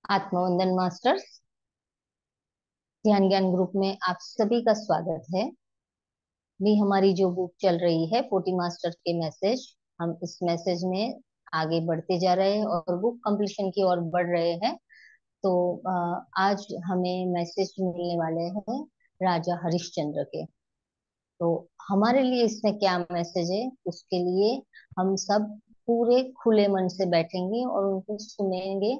आत्मवंदन masters ध्यान ज्ञान group में आप सभी का स्वागत है। भी हमारी जो बुक चल रही है 40 मास्टर्स के मैसेज, हम इस मैसेज में आगे बढ़ते जा रहे हैं और बुक कंप्लीशन की ओर बढ़ रहे हैं। तो आज हमें मैसेज मिलने वाले हैं राजा हरिश्चंद्र के। तो हमारे लिए इसमें क्या मैसेज है, उसके लिए हम सब पूरे खुले मन से बैठेंगे और उनको सुनेंगे,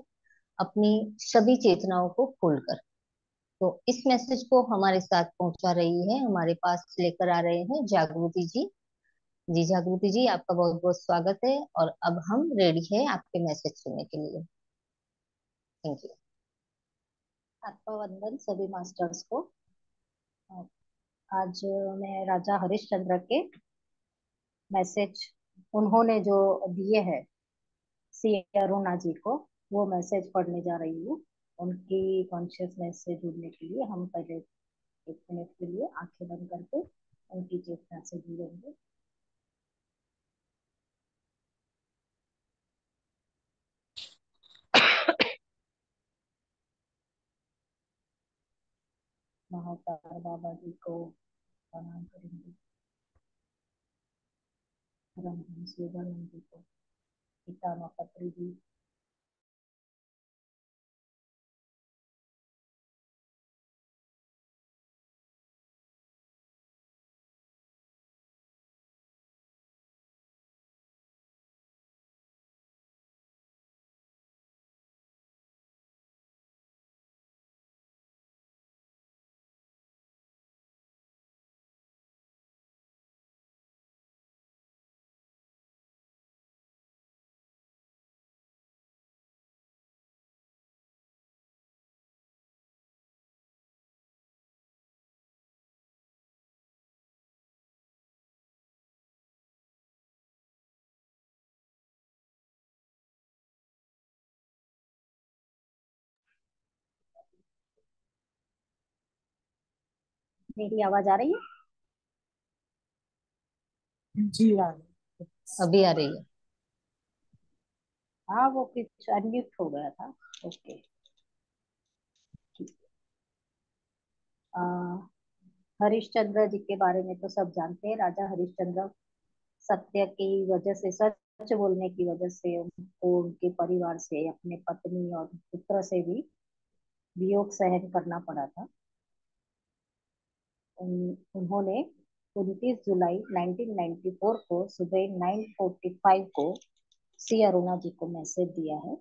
अपनी सभी चेतनाओं को खोलकर। तो इस मैसेज को हमारे साथ पहुंचा रही है, हमारे पास लेकर आ रहे हैं जागृति जी। जी जागृति जी, आपका बहुत बहुत स्वागत है और अब हम रेडी है आपके मैसेज सुनने के लिए। Thank you. आपका वंदन सभी मास्टर्स को। आज मैं राजा हरिश्चंद्र के मैसेज उन्होंने जो दिए हैं सी अरुणा जी को, वो मैसेज पढ़ने जा रही हूँ। उनकी कॉन्शियसनेस से जुड़ने के लिए हम पहले 1 मिनट के लिए आंखें बंद करके उनकी चेतना से जुड़ेंगे। महाकाल बाबा जी को प्रणाम करेंगे। परमहंस योगानंद जी को, पितामह पत्री जी, मेरी आवाज आ रही है? जी हाँ। अभी आ रही है। हाँ, वो कुछ अनम्यूट हो गया था। ओके, ठीक। हरिश्चंद्र जी के बारे में तो सब जानते हैं। राजा हरिश्चंद्र सत्य की वजह से, सच बोलने की वजह से उनको उनके परिवार से, अपने पत्नी और पुत्र से भी वियोग सहन करना पड़ा था। उन्होंने 29 जुलाई 1994 को सुबह 9:45 को सी अरुणा जी को मैसेज दिया है।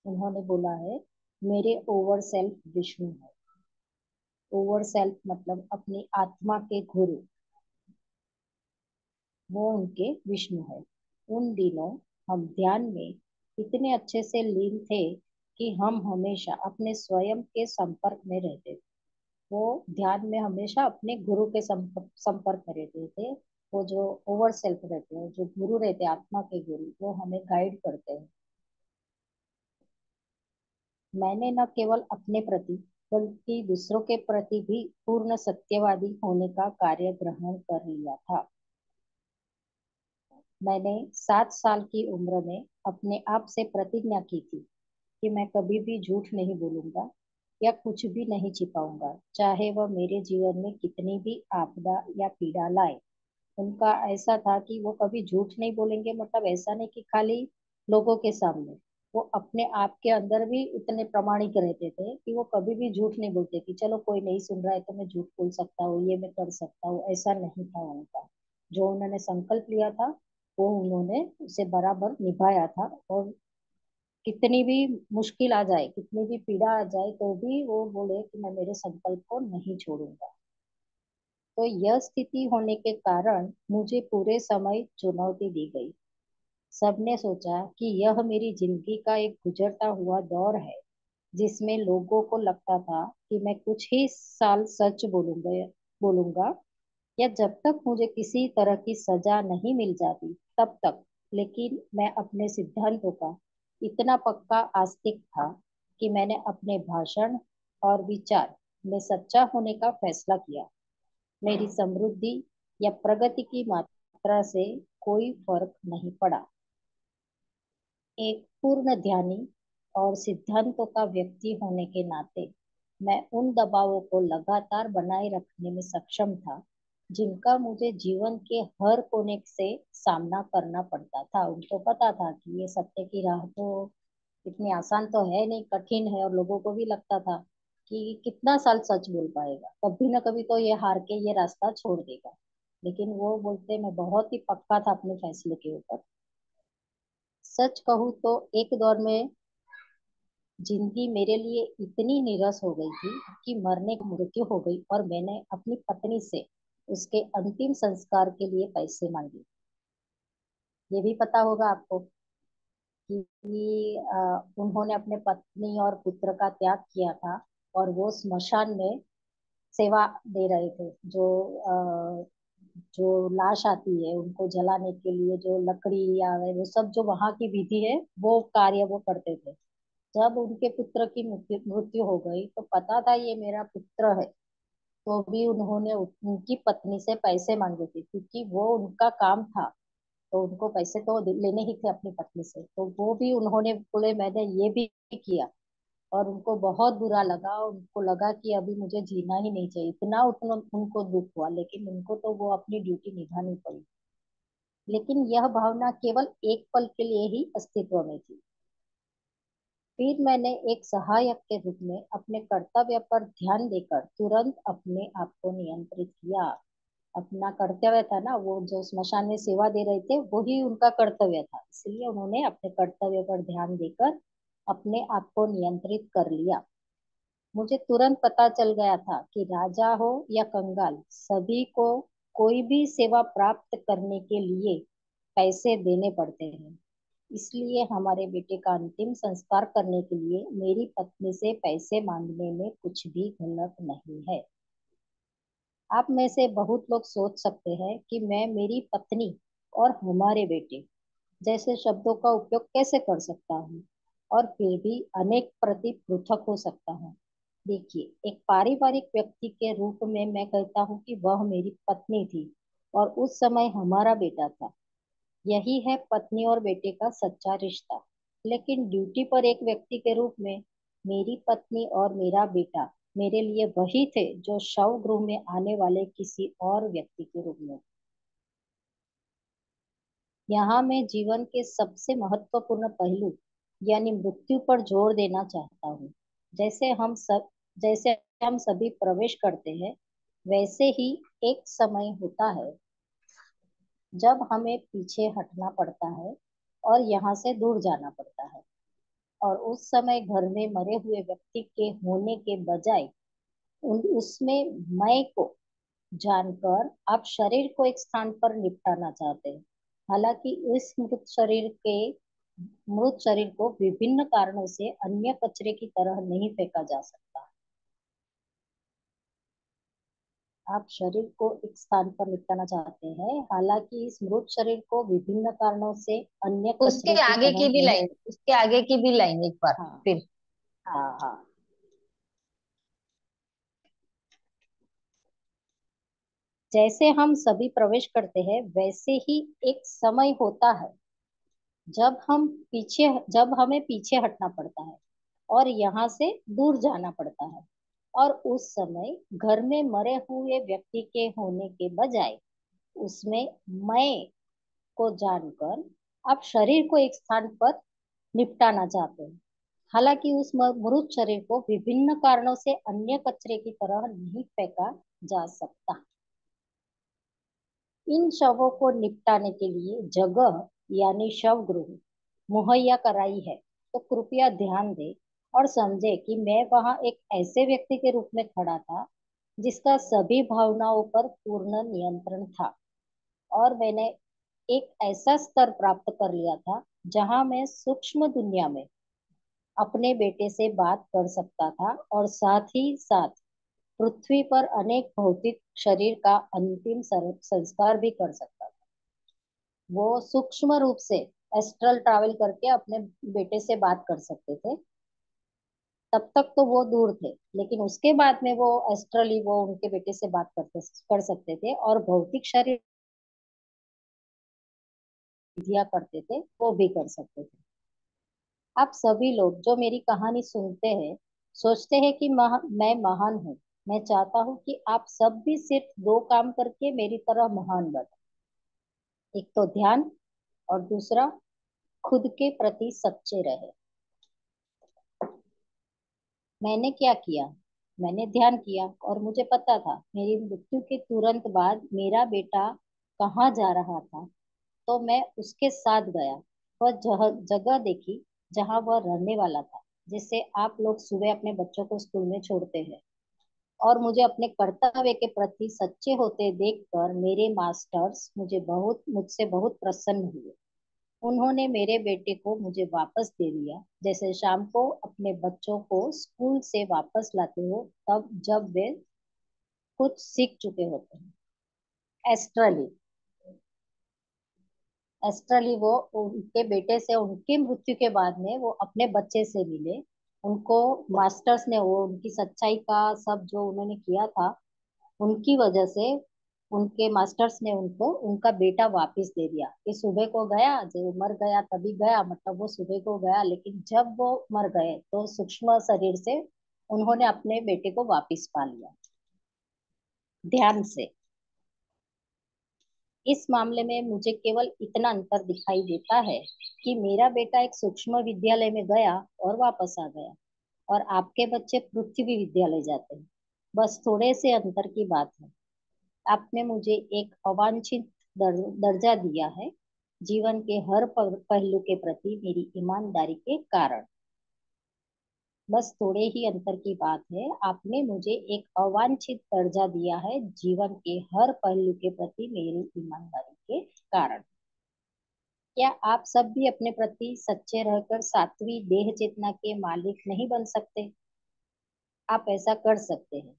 उन्होंने बोला है, मेरे ओवर सेल्फ विष्णु है। ओवर सेल्फ मतलब अपनी आत्मा के गुरु, वो उनके विष्णु है। उन दिनों हम ध्यान में इतने अच्छे से लीन थे कि हम हमेशा अपने स्वयं के संपर्क में रहते थे। वो ध्यान में हमेशा अपने गुरु के संपर्क में रहते थे। वो जो ओवर सेल्फ रहते हैं, जो गुरु रहते हैं, आत्मा के गुरु, वो हमें गाइड करते हैं। मैंने न केवल अपने प्रति बल्कि दूसरों के प्रति भी पूर्ण सत्यवादी होने का कार्य ग्रहण कर लिया था। मैंने 7 साल की उम्र में अपने आप से प्रतिज्ञा की थी कि मैं कभी भी झूठ नहीं बोलूंगा या कुछ भी नहीं छिपाऊंगा, चाहे वह मेरे जीवन में कितनी भी आपदा या पीड़ा लाए। उनका ऐसा था कि वो कभी झूठ नहीं बोलेंगे, मतलब ऐसा नहीं कि खाली लोगों के सामने, वो अपने आप के अंदर भी इतने प्रामाणिक रहते थे कि वो कभी भी झूठ नहीं बोलते कि चलो कोई नहीं सुन रहा है तो मैं झूठ बोल सकता हूँ, ये मैं कर सकता हूँ। ऐसा नहीं था उनका। जो उन्होंने संकल्प लिया था वो उन्होंने उसे बराबर निभाया था। और कितनी भी मुश्किल आ जाए, कितनी भी पीड़ा आ जाए, तो भी वो बोले कि मैं मेरे संकल्प को नहीं छोड़ूंगा। तो यह स्थिति होने के कारण मुझे पूरे समय चुनौती दी गई। सबने सोचा कि यह मेरी जिंदगी का एक गुजरता हुआ दौर है, जिसमें लोगों को लगता था कि मैं कुछ ही साल सच बोलूंगा या जब तक मुझे किसी तरह की सजा नहीं मिल जाती तब तक। लेकिन मैं अपने सिद्धांतों का इतना पक्का आस्तिक था कि मैंने अपने भाषण और विचार में सच्चा होने का फैसला किया। मेरी समृद्धि या प्रगति की मात्रा से कोई फर्क नहीं पड़ा। एक पूर्ण ध्यानी और सिद्धांतों का व्यक्ति होने के नाते मैं उन दबावों को लगातार बनाए रखने में सक्षम था जिनका मुझे जीवन के हर कोने से सामना करना पड़ता था। उनको पता था कि ये सत्य की राह तो इतनी आसान तो है नहीं, कठिन है, और लोगों को भी लगता था कि कितना साल सच बोल पाएगा, कभी ना कभी तो ये हार के ये रास्ता छोड़ देगा। लेकिन वो बोलते, मैं बहुत ही पक्का था अपने फैसले के ऊपर। सच कहूँ तो एक दौर में जिंदगी मेरे लिए इतनी नीरस हो गई थी कि मरने की मृत्यु हो गई और मैंने अपनी पत्नी से उसके अंतिम संस्कार के लिए पैसे मांगे। ये भी पता होगा आपको कि उन्होंने अपने पत्नी और पुत्र का त्याग किया था और वो स्मशान में सेवा दे रहे थे। जो लाश आती है उनको जलाने के लिए जो लकड़ी या वो सब जो वहां की विधि है वो कार्य वो करते थे। जब उनके पुत्र की मृत्यु हो गई तो पता था ये मेरा पुत्र है, तो भी उन्होंने उनकी पत्नी से पैसे मांगे थे क्योंकि वो उनका काम था। तो उनको पैसे तो लेने ही थे अपनी पत्नी से, तो वो भी उन्होंने बोले मैंने ये भी किया। और उनको बहुत बुरा लगा, उनको लगा कि अभी मुझे जीना ही नहीं चाहिए, इतना उतना उनको दुख हुआ, लेकिन उनको तो वो अपनी ड्यूटी निभानी पड़ी। लेकिन यह भावना केवल एक पल के लिए ही अस्तित्व में थी। फिर मैंने एक सहायक के रूप में अपने कर्तव्य पर ध्यान देकर तुरंत अपने आप को नियंत्रित किया। अपना कर्तव्य था ना, वो जो स्मशान में सेवा दे रहे थे वही उनका कर्तव्य था, इसलिए उन्होंने अपने कर्तव्य पर ध्यान देकर अपने आप को नियंत्रित कर लिया। मुझे तुरंत पता चल गया था कि राजा हो या कंगाल, सभी को कोई भी सेवा प्राप्त करने के लिए पैसे देने पड़ते हैं। इसलिए हमारे बेटे का अंतिम संस्कार करने के लिए मेरी पत्नी से पैसे मांगने में कुछ भी गलत नहीं है। आप में से बहुत लोग सोच सकते हैं कि मैं मेरी पत्नी और हमारे बेटे जैसे शब्दों का उपयोग कैसे कर सकता हूँ और फिर भी अनेक प्रति पृथक हो सकता हूँ। देखिए, एक पारिवारिक व्यक्ति के रूप में मैं कहता हूँ कि वह मेरी पत्नी थी और उस समय हमारा बेटा था। यही है पत्नी और बेटे का सच्चा रिश्ता। लेकिन ड्यूटी पर एक व्यक्ति के रूप में मेरी पत्नी और मेरा बेटा मेरे लिए वही थे जो शव गृह में आने वाले किसी और व्यक्ति के रूप में। यहाँ मैं जीवन के सबसे महत्वपूर्ण पहलू यानी मृत्यु पर जोर देना चाहता हूँ। जैसे हम सभी प्रवेश करते हैं, वैसे ही एक समय होता है जब हमें पीछे हटना पड़ता है और यहाँ से दूर जाना पड़ता है। और उस समय घर में मरे हुए व्यक्ति के होने के बजाय उसमें मैं को जानकर आप शरीर को एक स्थान पर निपटाना चाहते हैं। हालांकि इस मृत शरीर को विभिन्न कारणों से अन्य कचरे की तरह नहीं फेंका जा सकता। आप शरीर को एक स्थान पर निपटाना चाहते हैं, हालांकि इस मृत शरीर को विभिन्न कारणों से अन्य उसके कचरे की आगे तरह की भी नहीं। लाइन, उसके आगे की भी लाइन एक बार हाँ, फिर। हाँ, हाँ। जैसे हम सभी प्रवेश करते हैं, वैसे ही एक समय होता है जब हमें पीछे हटना पड़ता है और यहाँ से दूर जाना पड़ता है। और उस समय घर में मरे हुए व्यक्ति के होने के बजाय उसमें मैं को जानकर आप शरीर को एक स्थान पर निपटाना चाहते हैं। हालांकि उस मृत शरीर को विभिन्न कारणों से अन्य कचरे की तरह नहीं फेंका जा सकता। इन शवों को निपटाने के लिए जगह यानी शव गृह मुहैया कराई है, तो कृपया ध्यान दें और समझे कि मैं वहां एक ऐसे व्यक्ति के रूप में खड़ा था जिसका सभी भावनाओं पर पूर्ण नियंत्रण था। और मैंने एक ऐसा स्तर प्राप्त कर लिया था जहां मैं सूक्ष्म दुनिया में अपने बेटे से बात कर सकता था और साथ ही साथ पृथ्वी पर अनेक भौतिक शरीर का अंतिम संस्कार भी कर सकता था। वो सूक्ष्म रूप से एस्ट्रल ट्रैवल करके अपने बेटे से बात कर सकते थे। तब तक तो वो दूर थे, लेकिन उसके बाद में वो एस्ट्रली वो उनके बेटे से बात कर सकते थे और भौतिक शरीर दिया करते थे वो भी कर सकते थे। आप सभी लोग जो मेरी कहानी सुनते हैं सोचते हैं कि मैं महान हूँ। मैं चाहता हूँ कि आप सब भी सिर्फ दो काम करके मेरी तरह महान बने। एक तो ध्यान, और दूसरा खुद के प्रति सच्चे रहे। मैंने क्या किया? मैंने ध्यान किया और मुझे पता था मेरी मृत्यु के तुरंत बाद मेरा बेटा कहाँ जा रहा था। तो मैं उसके साथ गया। वह जगह देखी जहाँ वह रहने वाला था, जिसे आप लोग सुबह अपने बच्चों को स्कूल में छोड़ते हैं। और मुझे अपने कर्तव्य के प्रति सच्चे होते देखकर मेरे मास्टर्स मुझसे बहुत प्रसन्न हुए। उन्होंने मेरे बेटे को मुझे वापस दे दिया, जैसे शाम को अपने बच्चों को स्कूल से वापस लाते हो तब जब वे कुछ सीख चुके होते हैं। एस्ट्रली एस्ट्रली वो उनके बेटे से उनकी मृत्यु के बाद में वो अपने बच्चे से मिले। उनको मास्टर्स ने वो उनकी सच्चाई का सब जो उन्होंने किया था, उनकी वजह से उनके मास्टर्स ने उनको उनका बेटा वापस दे दिया। कि सुबह को गया, जब वो मर गया तभी गया, मतलब वो सुबह को गया, लेकिन जब वो मर गए तो सूक्ष्म शरीर से उन्होंने अपने बेटे को वापस पा लिया, ध्यान से। इस मामले में मुझे केवल इतना अंतर दिखाई देता है कि मेरा बेटा एक सूक्ष्म विद्यालय में गया और वापस आ गया, और आपके बच्चे पृथ्वी विद्यालय जाते हैं। बस थोड़े से अंतर की बात है। आपने मुझे एक अवांछित दर्जा दिया है, जीवन के हर पहलू के प्रति मेरी ईमानदारी के कारण। बस थोड़े ही अंतर की बात है, आपने मुझे एक अवांछित दर्जा दिया है जीवन के हर पहलू के प्रति मेरी ईमानदारी के कारण। क्या आप सब भी अपने प्रति सच्चे रहकर सात्विक देह चेतना के मालिक नहीं बन सकते? आप ऐसा कर सकते हैं।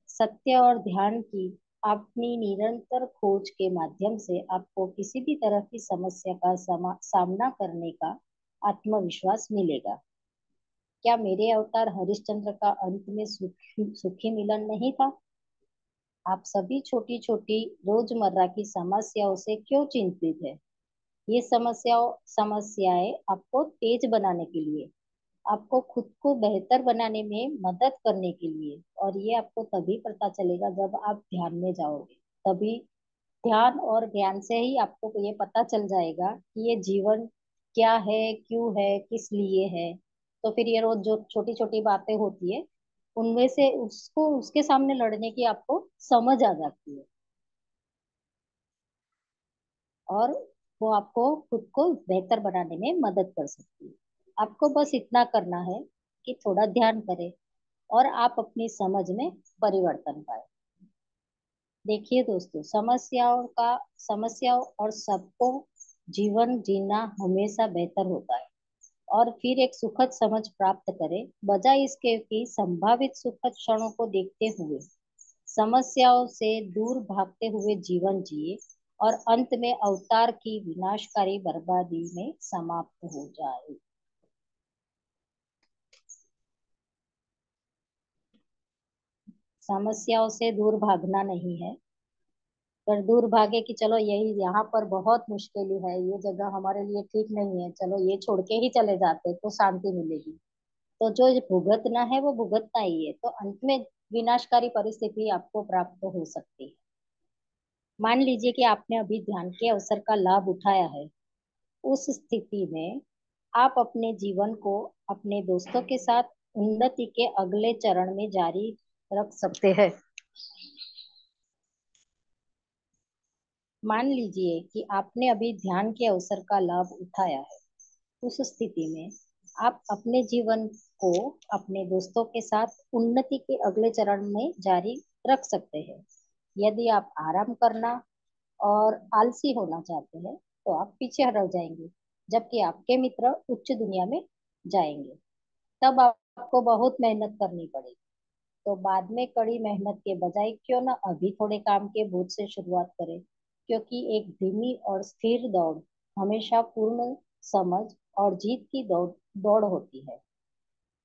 सत्य और ध्यान की अपनी निरंतर खोज के माध्यम से आपको किसी भी तरह की समस्या का सामना करने का आत्मविश्वास मिलेगा। क्या मेरे अवतार हरिश्चंद्र का अंत में सुखी मिलन नहीं था? आप सभी छोटी छोटी रोजमर्रा की समस्याओं से क्यों चिंतित है? ये समस्याएं आपको तेज बनाने के लिए, आपको खुद को बेहतर बनाने में मदद करने के लिए, और ये आपको तभी पता चलेगा जब आप ध्यान में जाओगे। तभी ध्यान और ज्ञान से ही आपको ये पता चल जाएगा कि ये जीवन क्या है, क्यों है, किस लिए है। तो फिर ये रोज जो छोटी छोटी बातें होती है, उनमें से उसको उसके सामने लड़ने की आपको समझ आ जाती है, और वो आपको खुद को बेहतर बनाने में मदद कर सकती है। आपको बस इतना करना है कि थोड़ा ध्यान करें और आप अपनी समझ में परिवर्तन पाए। देखिए दोस्तों, समस्याओं और सबको जीवन जीना हमेशा बेहतर होता है। और फिर एक सुखद समझ प्राप्त करें, बजाय इसके कि संभावित सुखद क्षणों को देखते हुए समस्याओं से दूर भागते हुए जीवन जिए और अंत में अवतार की विनाशकारी बर्बादी में समाप्त हो जाए। समस्याओं से दूर भागना नहीं है, पर दूर भागे कि चलो यही यहाँ पर बहुत मुश्किल है, ये जगह हमारे लिए ठीक नहीं है, चलो ये छोड़ के ही चले जाते तो शांति मिलेगी। तो जो ये भुगतना है वो भुगतना ही है, तो अंत में विनाशकारी परिस्थिति आपको प्राप्त हो सकती है। मान लीजिए कि आपने अभी ध्यान के अवसर का लाभ उठाया है। उस स्थिति में आप अपने जीवन को अपने दोस्तों के साथ उन्नति के अगले चरण में जारी रख सकते हैं। मान लीजिए कि आपने अभी ध्यान के अवसर का लाभ उठाया है। उस स्थिति में आप अपने जीवन को अपने दोस्तों के साथ उन्नति के अगले चरण में जारी रख सकते हैं। यदि आप आराम करना और आलसी होना चाहते हैं तो आप पीछे रह जाएंगे, जबकि आपके मित्र उच्च दुनिया में जाएंगे। तब आपको बहुत मेहनत करनी पड़ेगी। तो बाद में कड़ी मेहनत के बजाय क्यों ना अभी थोड़े काम के बोझ से शुरुआत करें, क्योंकि एक धीमी और स्थिर दौड़ हमेशा पूर्ण समझ और जीत की दौड़ दौड़ होती है।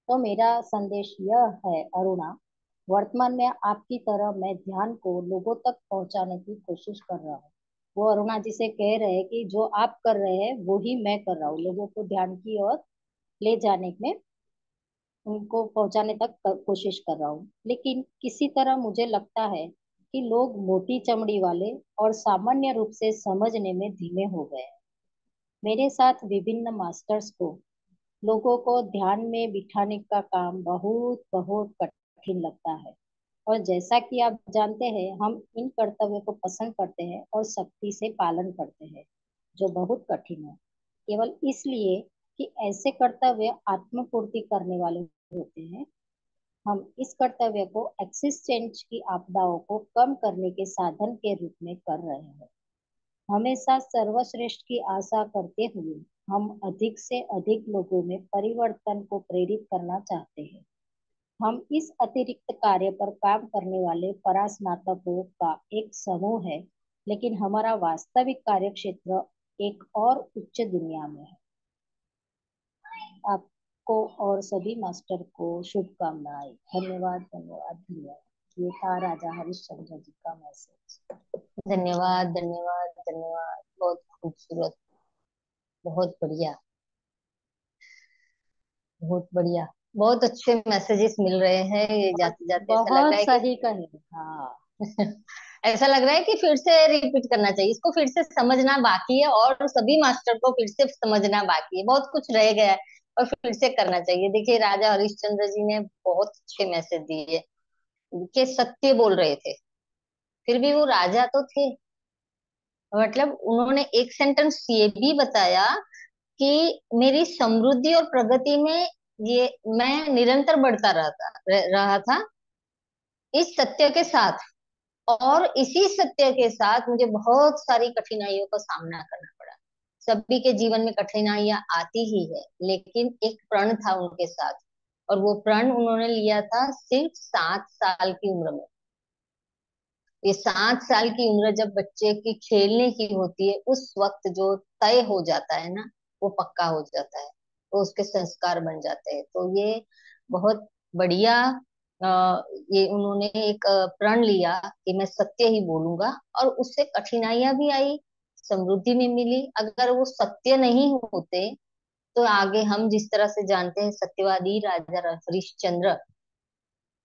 तो मेरा संदेश यह है अरुणा, वर्तमान में आपकी तरह मैं ध्यान को लोगों तक पहुंचाने की कोशिश कर रहा हूँ। वो अरुणा जी से कह रहे हैं कि जो आप कर रहे हैं वो ही मैं कर रहा हूँ, लोगों को ध्यान की ओर ले जाने में, उनको पहुंचाने तक कोशिश कर रहा हूँ। लेकिन किसी तरह मुझे लगता है कि लोग मोटी चमड़ी वाले और सामान्य रूप से समझने में धीमे हो गए हैं। मेरे साथ विभिन्न मास्टर्स को लोगों को ध्यान में बिठाने का काम बहुत बहुत कठिन लगता है। और जैसा कि आप जानते हैं, हम इन कर्तव्य को पसंद करते हैं और सख्ती से पालन करते हैं, जो बहुत कठिन है, केवल इसलिए कि ऐसे कर्तव्य आत्मपूर्ति करने वाले होते हैं। हम इस कर्तव्य को एक्सिस चेंज की आपदाओं को कम करने के साधन के रूप में कर रहे हैं। हमेशा सर्वश्रेष्ठ की आशा करते हुए हम अधिक से अधिक लोगों में परिवर्तन को प्रेरित करना चाहते हैं। हम इस अतिरिक्त कार्य पर काम करने वाले परास्नातकों का एक समूह है, लेकिन हमारा वास्तविक कार्य क्षेत्र एक और उच्च दुनिया में है। आपको और सभी मास्टर को शुभकामनाएं। धन्यवाद धन्यवाद धन्यवाद। ये था राजा हरिश्चंद्र जी का मैसेज। धन्यवाद धन्यवाद धन्यवाद, बहुत खूबसूरत, बहुत बढ़िया, बहुत बढ़िया। बहुत अच्छे मैसेजेस मिल रहे हैं, ये बहुत जाते जाते ऐसा लग रहा बहुत है कि सही कहे। हाँ। ऐसा लग रहा है कि फिर से रिपीट करना चाहिए इसको, फिर से समझना बाकी है, और सभी मास्टर को फिर से समझना बाकी है, बहुत कुछ रह गया है और फिर से करना चाहिए। देखिए राजा हरिश्चंद्र जी ने बहुत अच्छे मैसेज दिए, कि सत्य बोल रहे थे, फिर भी वो राजा तो थे। मतलब उन्होंने एक सेंटेंस ये भी बताया कि मेरी समृद्धि और प्रगति में ये मैं निरंतर बढ़ता रहा था इस सत्य के साथ, और इसी सत्य के साथ मुझे बहुत सारी कठिनाइयों का सामना करना पड़ा। सभी के जीवन में कठिनाइयां आती ही है, लेकिन एक प्रण था उनके साथ, और वो प्रण उन्होंने लिया था सिर्फ 7 साल की उम्र में। ये 7 साल की उम्र जब बच्चे की खेलने की होती है, उस वक्त जो तय हो जाता है ना, वो पक्का हो जाता है, तो उसके संस्कार बन जाते हैं। तो ये बहुत बढ़िया। ये उन्होंने एक प्रण लिया कि मैं सत्य ही बोलूंगा, और उससे कठिनाइयां भी आई, समृद्धि भी मिली। अगर वो सत्य नहीं होते तो आगे हम जिस तरह से जानते हैं, सत्यवादी राजा हरिश्चंद्र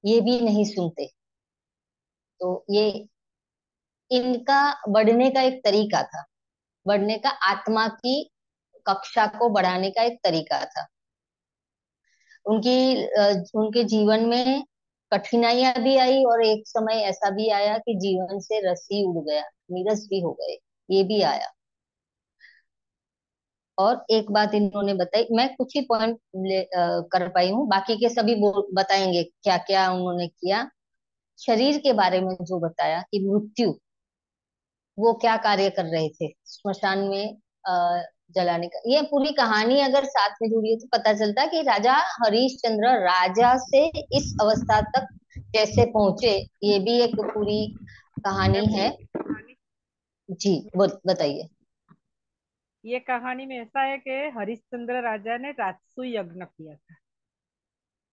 ये भी नहीं सुनते। तो ये इनका बढ़ने का एक तरीका था, बढ़ने का, आत्मा की कक्षा को बढ़ाने का एक तरीका था। उनके जीवन में कठिनाइयां भी आई, और एक समय ऐसा भी आया कि जीवन से रस्सी उड़ गया, नीरस भी हो गए, ये भी आया। और एक बात इन्होंने बताई, मैं कुछ ही पॉइंट कर पाई हूँ, बाकी के सभी बताएंगे क्या क्या उन्होंने किया। शरीर के बारे में जो बताया कि मृत्यु, वो क्या कार्य कर रहे थे स्मशान में जलाने का, ये पूरी कहानी अगर साथ में जुड़ी है तो पता चलता है कि राजा हरिश्चंद्र राजा से इस अवस्था तक कैसे पहुंचे। ये भी एक पूरी कहानी है। जी बताइए। ये कहानी में ऐसा है कि हरिश्चंद्र राजा ने राजसूय यज्ञ किया था।